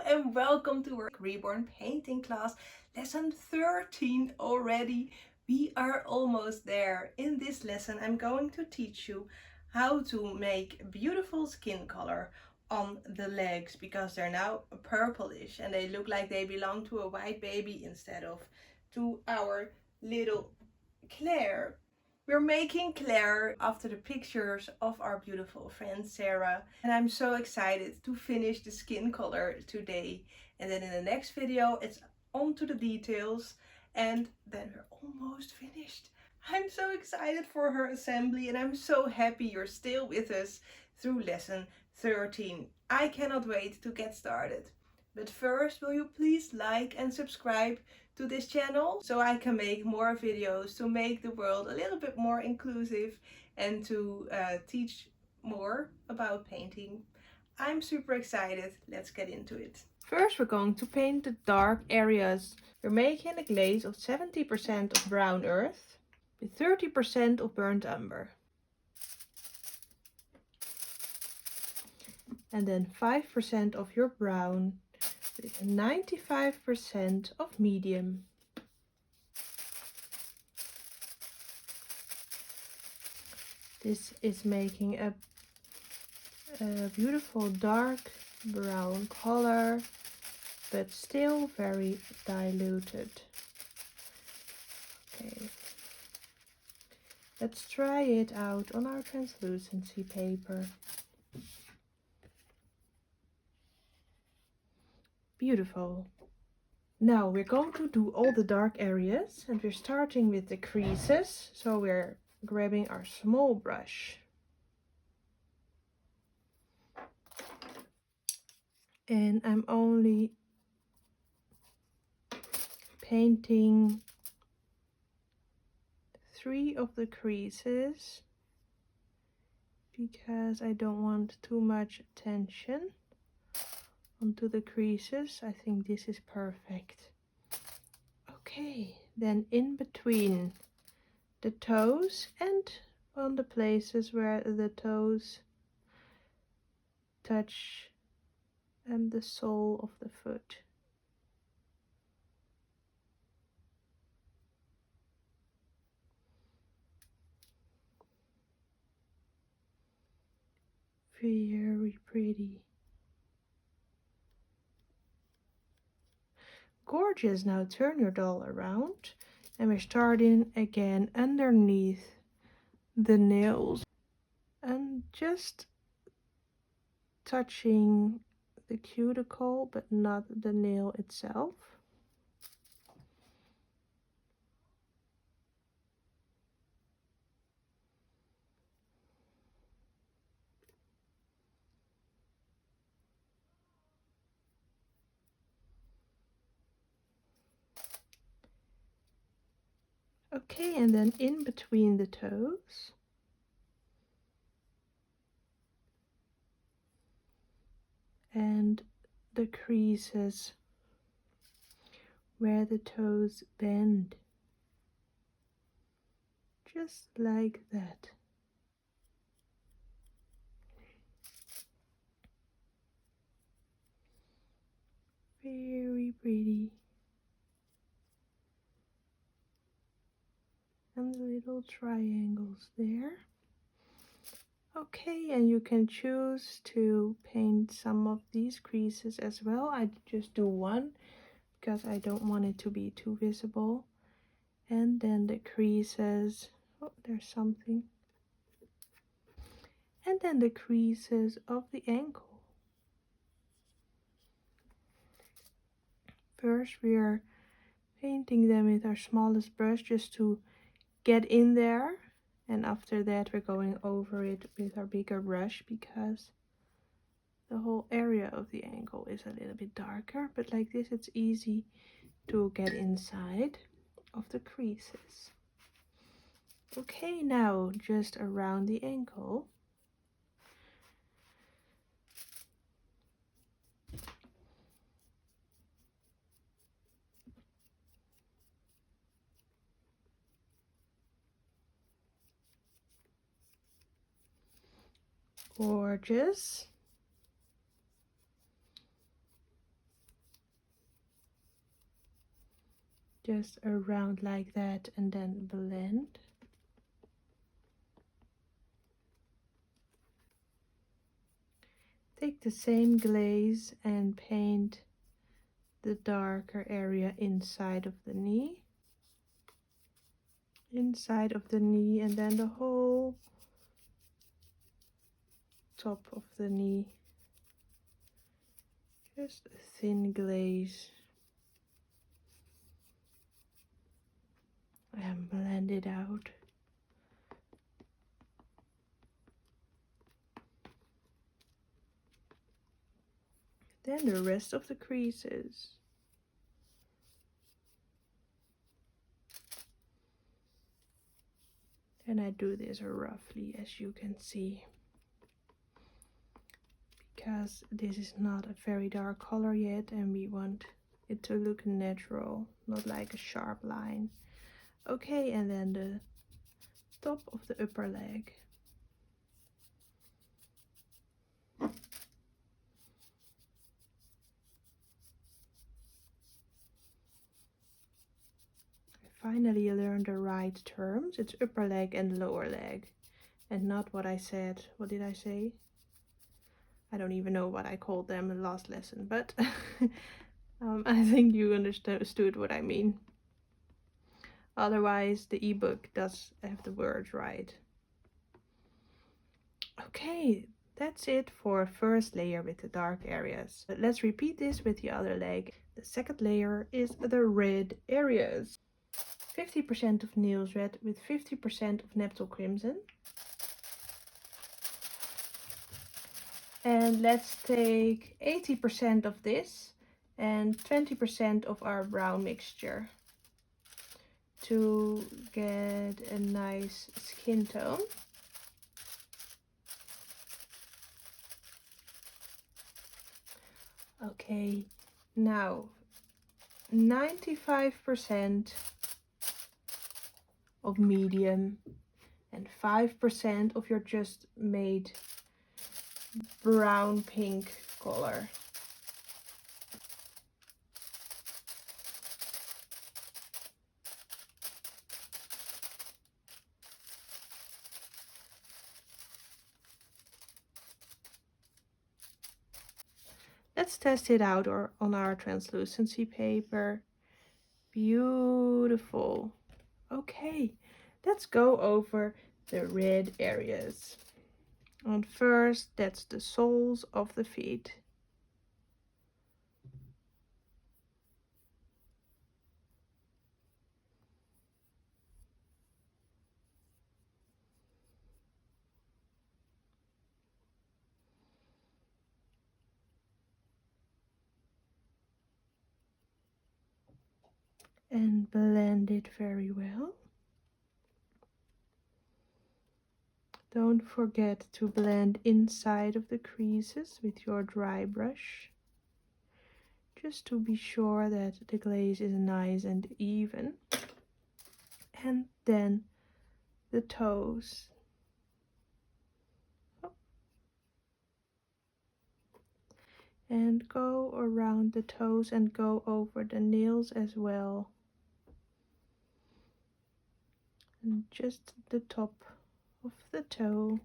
and welcome to our Reborn painting class, lesson 13 already. We are almost there. In this lesson I'm going to teach you how to make beautiful skin color on the legs, because they're now purplish and they look like they belong to a white baby instead of to our little Claire. We're making Claire after the pictures of our beautiful friend Sarah, and I'm so excited to finish the skin color today. And then in the next video it's on to the details, and then we're almost finished. I'm so excited for her assembly, and I'm so happy you're still with us through lesson 13. I cannot wait to get started. But first, will you please like and subscribe to this channel so I can make more videos to make the world a little bit more inclusive and to teach more about painting. I'm super excited. Let's get into it. First, we're going to paint the dark areas. We're making a glaze of 70% of brown earth with 30% of burnt umber. And then 5% of your brown with 95% of medium. This is making a beautiful dark brown color, but still very diluted. Okay, let's try it out on our translucency paper. Beautiful. Now we're going to do all the dark areas, and we're starting with the creases. So we're grabbing our small brush and I'm only painting 3 of the creases because I don't want too much attention onto the creases. I think this is perfect. Okay, then in between the toes and on the places where the toes touch the sole of the foot. Very pretty. Gorgeous. Now turn your doll around and we're starting again underneath the nails and just touching the cuticle but not the nail itself. Okay, and then in between the toes and the creases where the toes bend, just like that. Very pretty. And the little triangles there. Okay, and you can choose to paint some of these creases as well. I just do one because I don't want it to be too visible. And then the creases, oh, there's something. And then the creases of the ankle. First we are painting them with our smallest brush just to get in there, and after that we're going over it with our bigger brush because the whole area of the ankle is a little bit darker, but like this it's easy to get inside of the creases. Okay, now just around the ankle. Gorgeous. Just around like that and then blend. Take the same glaze and paint the darker area inside of the knee. Inside of the knee and then the whole top of the knee. Just a thin glaze. And blend it out. Then the rest of the creases. And I do this roughly, as you can see, because this is not a very dark color yet and we want it to look natural, not like a sharp line. Okay, and then the top of the upper leg. Finally learn the right terms. It's upper leg and lower leg, and not what I said. What did I say? I don't even know what I called them in the last lesson, but I think you understood what I mean. Otherwise the ebook does have the words right. Okay, that's it for first layer with the dark areas. But let's repeat this with the other leg. The second layer is the red areas. 50% of nails red with 50% of Neptune crimson. And let's take 80% of this and 20% of our brown mixture to get a nice skin tone. Okay, now 95% of medium and 5% of your just made brown pink color. Let's test it out on our translucency paper. Beautiful. Okay, let's go over the red areas. And first, that's the soles of the feet. And blend it very well. Don't forget to blend inside of the creases with your dry brush, just to be sure that the glaze is nice and even. And then the toes. And go around the toes and go over the nails as well. And just the top of the toe.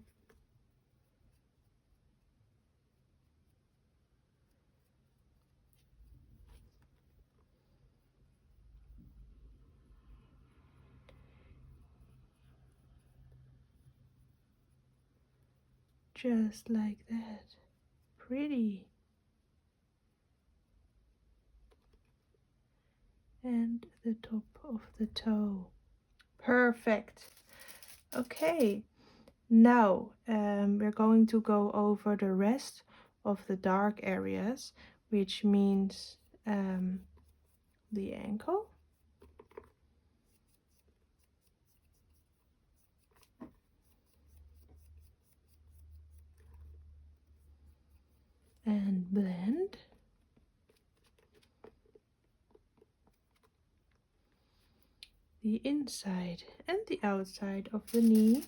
Just like that. Pretty. And the top of the toe. Perfect. Okay, now we're going to go over the rest of the dark areas, which means the ankle. And blend. The inside and the outside of the knee.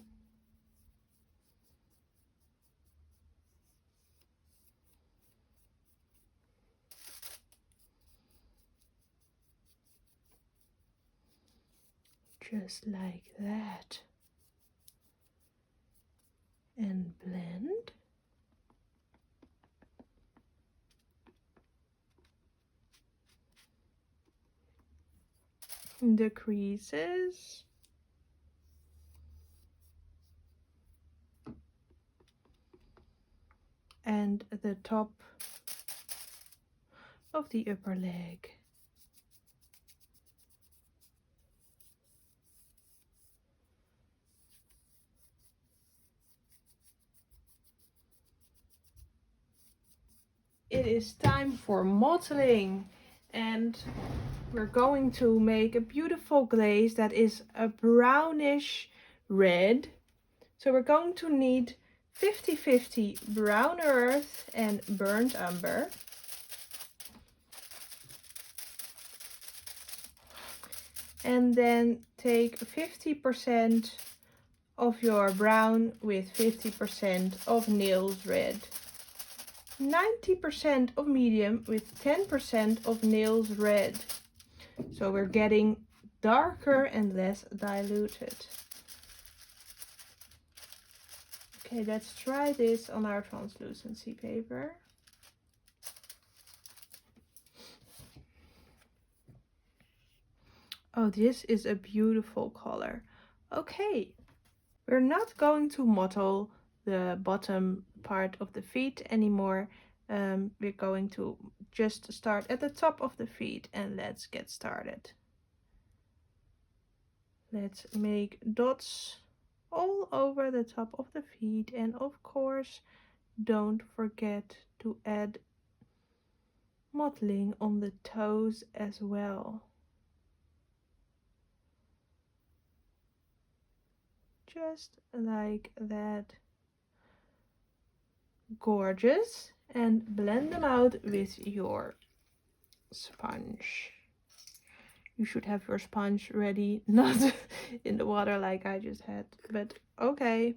Just like that. And blend. The creases. And the top of the upper leg. It is time for modeling, and we're going to make a beautiful glaze that is a brownish red. So we're going to need 50-50 brown earth and burnt umber. And then take 50% of your brown with 50% of nails red. 90% of medium with 10% of nails red. So we're getting darker and less diluted. Okay, let's try this on our translucency paper. Oh, this is a beautiful color. Okay, we're not going to model the bottom part of the feet anymore. We're going to just start at the top of the feet, and let's get started. Let's make dots all over the top of the feet, and of course don't forget to add modeling on the toes as well. Just like that. Gorgeous. And blend them out with your sponge. You should have your sponge ready, not in the water like I just had, but okay.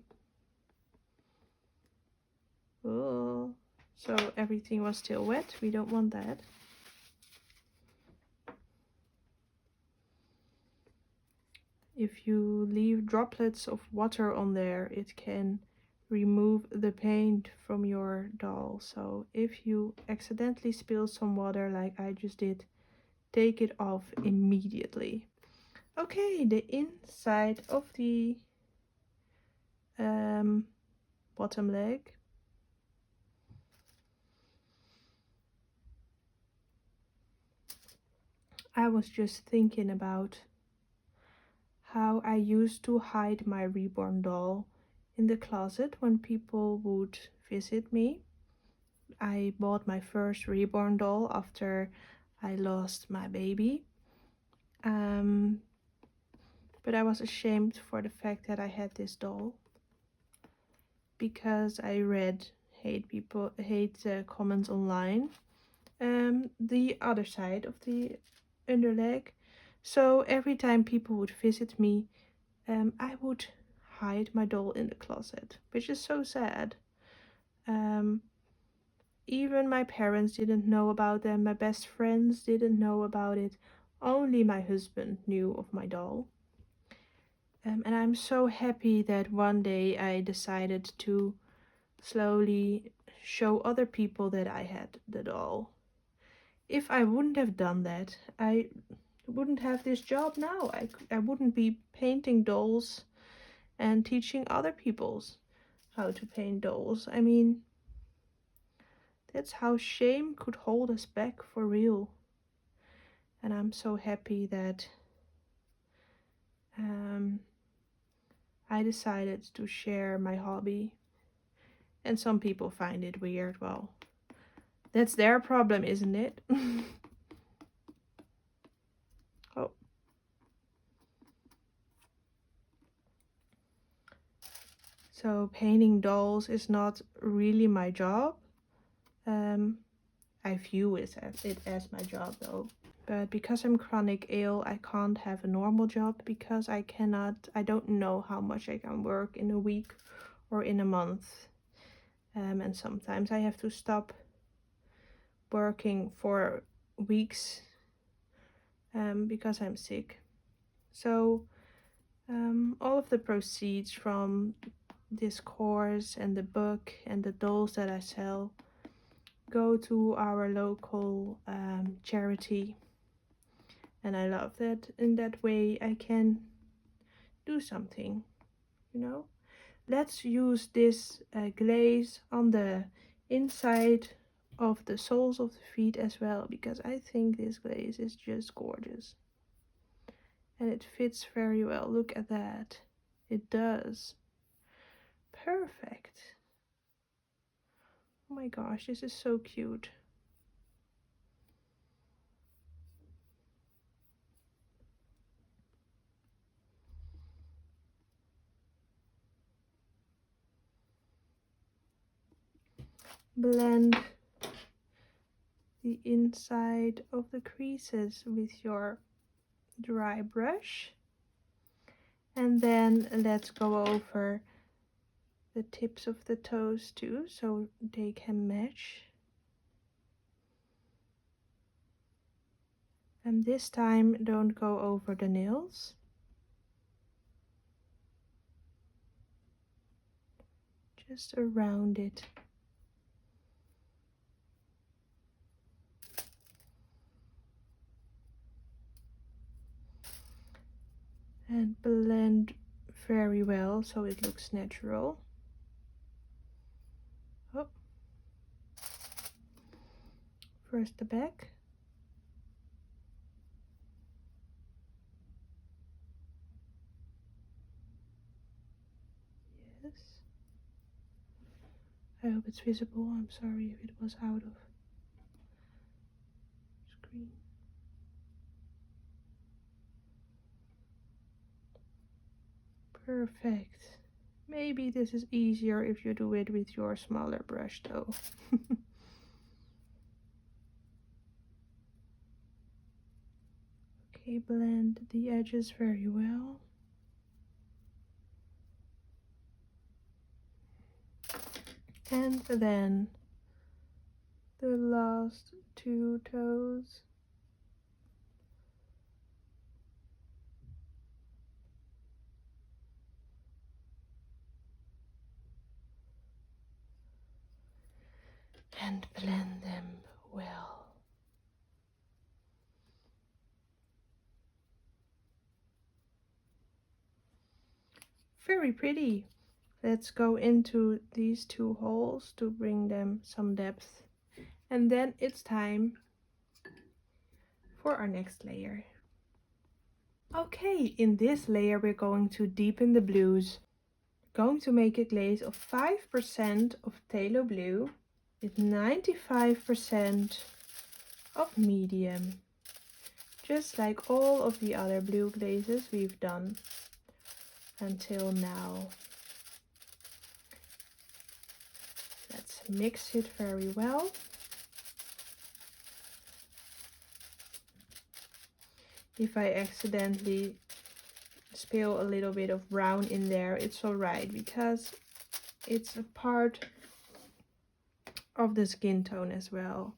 Oh, so everything was still wet. We don't want that. If you leave droplets of water on there, it can remove the paint from your doll. So if you accidentally spill some water like I just did, take it off immediately. Okay, the inside of the bottom leg. I was just thinking about how I used to hide my reborn doll in the closet when people would visit me. I bought my first reborn doll after I lost my baby. But I was ashamed for the fact that I had this doll, because I read hate comments online. The other side of the underleg. So every time people would visit me, I would hide my doll in the closet, which is so sad. Even my parents didn't know about them, my best friends didn't know about it, only my husband knew of my doll. And I'm so happy that one day I decided to slowly show other people that I had the doll. If I wouldn't have done that, I wouldn't have this job now. I wouldn't be painting dolls and teaching other people how to paint dolls. I mean, that's how shame could hold us back for real. And I'm so happy that I decided to share my hobby. And some people find it weird. Well, that's their problem, isn't it? Oh. So painting dolls is not really my job. I view it as my job though. But because I'm chronic ill, I can't have a normal job, because I don't know how much I can work in a week or in a month. And sometimes I have to stop working for weeks because I'm sick. So All of the proceeds from this course and the book and the dolls that I sell go to our local charity, and I love that in that way I can do something, you know. Let's use this glaze on the inside of the soles of the feet as well, because I think this glaze is just gorgeous and it fits very well. Look at that, it does. Perfect. Oh my gosh, this is so cute. Blend the inside of the creases with your dry brush, and then let's go over the tips of the toes too, so they can match. And this time don't go over the nails, just around it. And blend very well so it looks natural. Oh. First the back. Yes. I hope it's visible. I'm sorry if it was out of screen. Perfect. Maybe this is easier if you do it with your smaller brush though. Okay, blend the edges very well. And then the last two toes. And blend them well. Very pretty. Let's go into these two holes to bring them some depth. And then it's time for our next layer. Okay, in this layer we're going to deepen the blues. We're going to make a glaze of 5% of phthalo blue with 95% of medium, just like all of the other blue glazes we've done until now. Let's mix it very well. If I accidentally spill a little bit of brown in there, it's alright, because it's a part of the skin tone as well.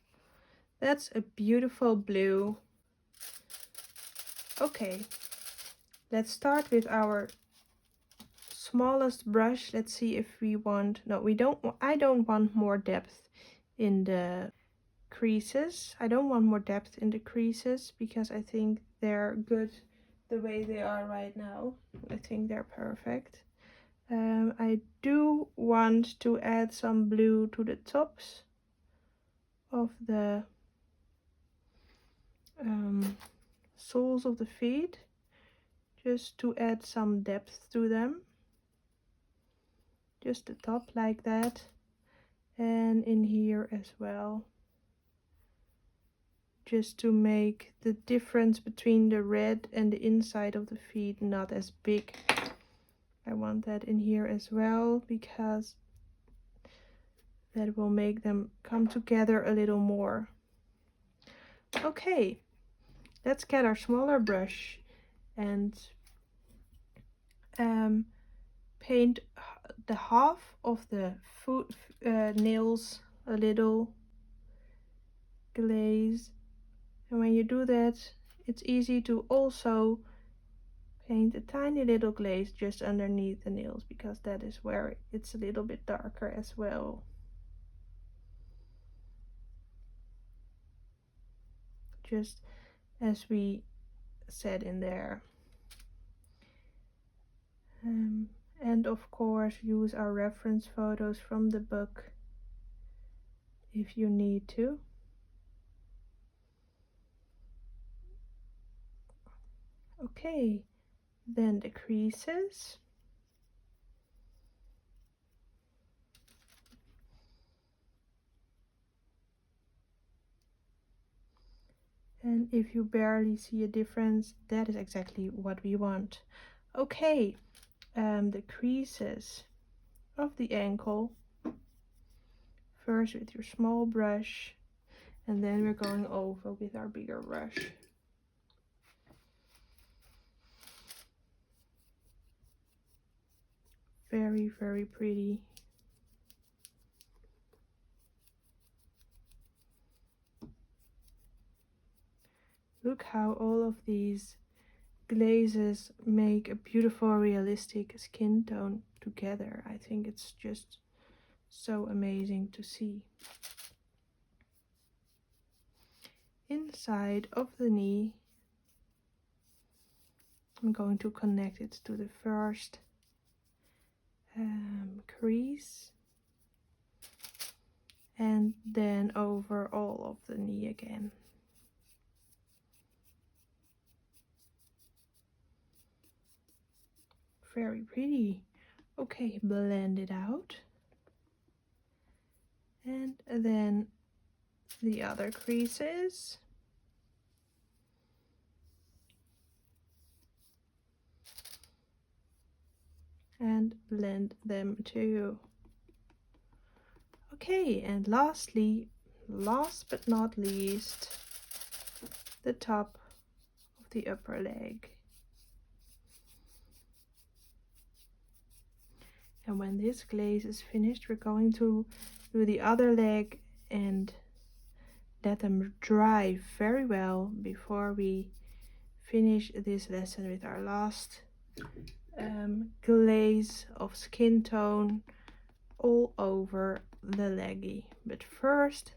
That's a beautiful blue. Okay, let's start with our smallest brush. Let's see if we want, no, we don't, I don't want more depth in the creases. I don't want more depth in the creases because I think they're good the way they are right now. I think they're perfect. I do want to add some blue to the tops of the soles of the feet, just to add some depth to them. Just the top like that, and in here as well, just to make the difference between the red and the inside of the feet not as big. I want that in here as well, because that will make them come together a little more. Okay, let's get our smaller brush and paint the half of the foot nails a little glaze. And when you do that, it's easy to also paint a tiny little glaze just underneath the nails, because that is where it's a little bit darker as well. Just as we said in there. And of course use our reference photos from the book if you need to. Okay, then the creases. And if you barely see a difference, that is exactly what we want. Okay, the creases of the ankle. First with your small brush, and then we're going over with our bigger brush. Very, very pretty. Look how all of these glazes make a beautiful realistic skin tone together. I think it's just so amazing to see. Inside of the knee, I'm going to connect it to the first crease, and then over all of the knee again. Very pretty. Okay, blend it out. And then the other creases. And blend them too. Okay, and lastly, last but not least, the top of the upper leg. And when this glaze is finished, we're going to do the other leg and let them dry very well before we finish this lesson with our last glaze of skin tone all over the leggy. But first,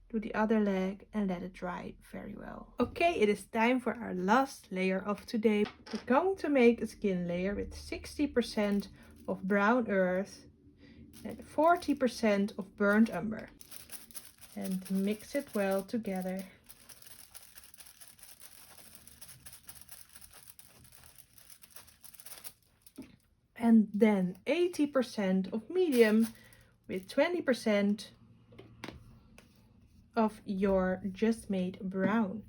do the other leg and let it dry very well. Okay, it is time for our last layer of today. We're going to make a skin layer with 60% of brown earth and 40% of burnt umber, and mix it well together. And then 80% of medium with 20% of your just made brown.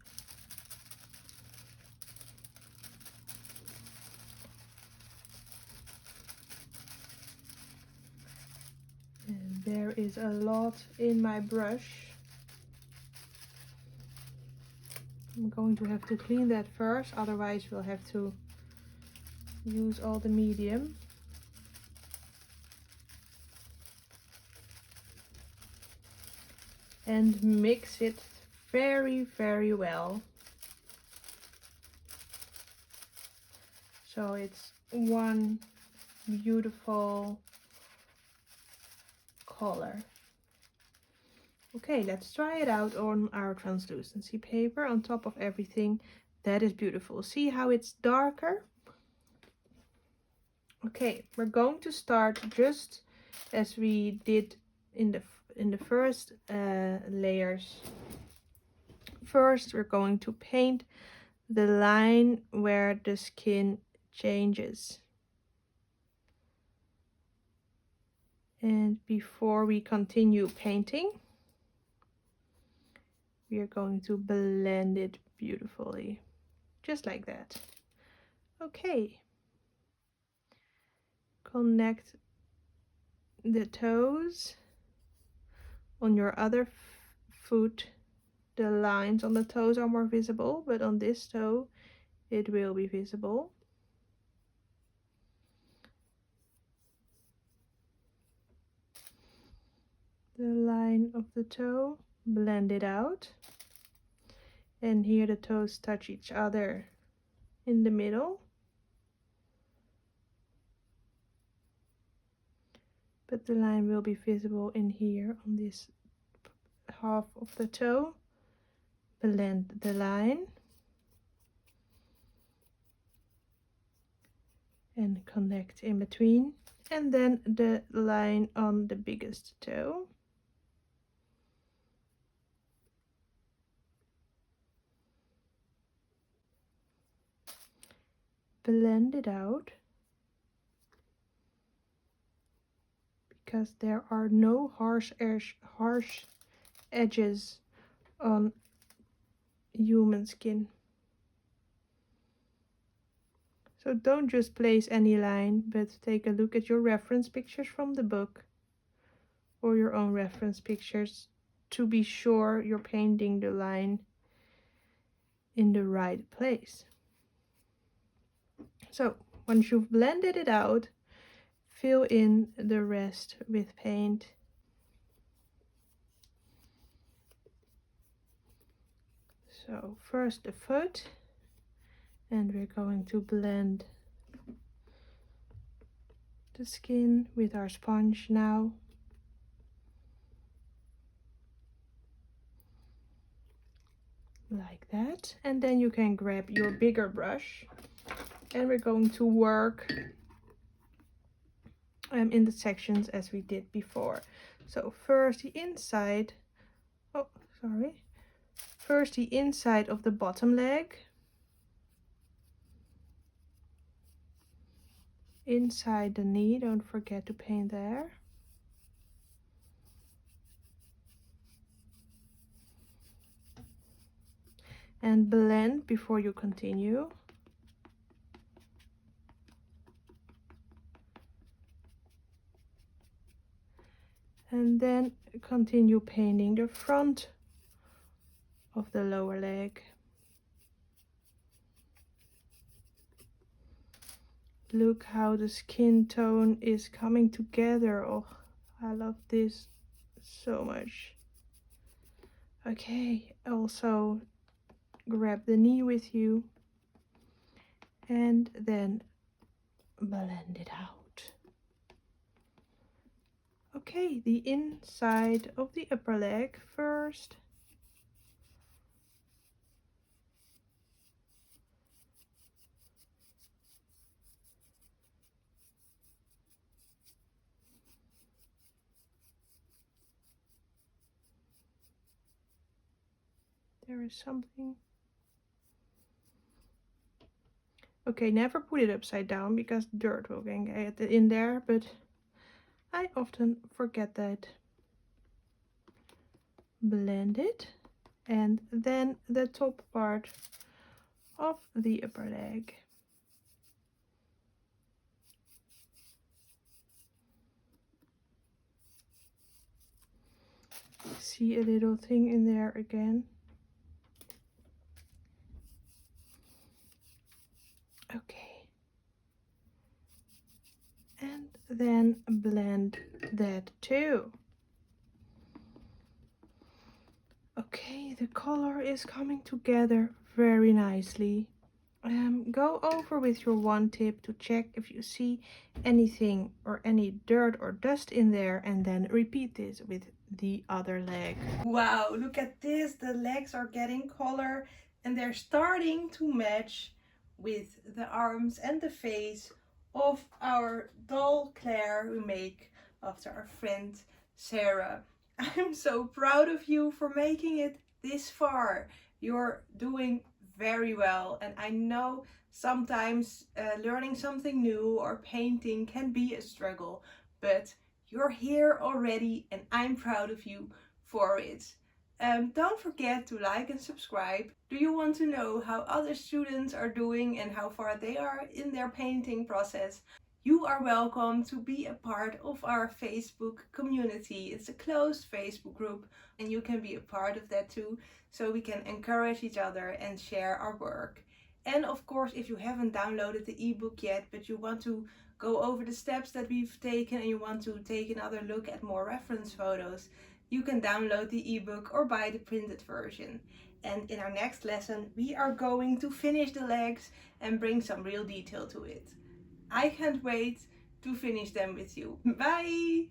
And there is a lot in my brush. I'm going to have to clean that first, otherwise we'll have to use all the medium. And mix it very, very well. So it's one beautiful color. Okay, let's try it out on our translucency paper on top of everything. That is beautiful. See how it's darker? Okay, we're going to start just as we did in the first layers. First, we're going to paint the line where the skin changes. And before we continue painting, we are going to blend it beautifully, just like that. Okay. Connect the toes. On your other foot, the lines on the toes are more visible, but on this toe, it will be visible. The line of the toe, blend it out. And here the toes touch each other in the middle. but the line will be visible in here on this half of the toe. Blend the line and connect in between, and then the line on the biggest toe. Blend it out, because there are no harsh edges on human skin. So don't just place any line, but take a look at your reference pictures from the book or your own reference pictures to be sure you're painting the line in the right place. So once you've blended it out, fill in the rest with paint. So first the foot, and we're going to blend the skin with our sponge now. Like that. And then you can grab your bigger brush, and we're going to work in the sections as we did before. So first the inside, first the inside of the bottom leg, inside the knee, don't forget to paint there. And blend before you continue. And then continue painting the front of the lower leg. Look how the skin tone is coming together. Oh, I love this so much. Okay, also grab the knee with you and then blend it out. Okay, the inside of the upper leg first. There is something. Okay, never put it upside down because dirt will get in there, but I often forget that. Blend it, and then the top part of the upper leg. See a little thing in there again. Okay. And then blend that too. Okay, the color is coming together very nicely. Go over with your wand tip to check if you see anything or any dirt or dust in there, and then repeat this with the other leg. Wow, look at this. The legs are getting color and they're starting to match with the arms and the face of our doll Claire we make after our friend Sarah. I'm so proud of you for making it this far. You're doing very well, and I know sometimes learning something new or painting can be a struggle, but you're here already and I'm proud of you for it. Don't forget to like and subscribe. Do you want to know how other students are doing and how far they are in their painting process? You are welcome to be a part of our Facebook community. It's a closed Facebook group and you can be a part of that too, so we can encourage each other and share our work. And of course, if you haven't downloaded the ebook yet, but you want to go over the steps that we've taken and you want to take another look at more reference photos, you can download the ebook or buy the printed version. And in our next lesson, we are going to finish the legs and bring some real detail to it. I can't wait to finish them with you. Bye!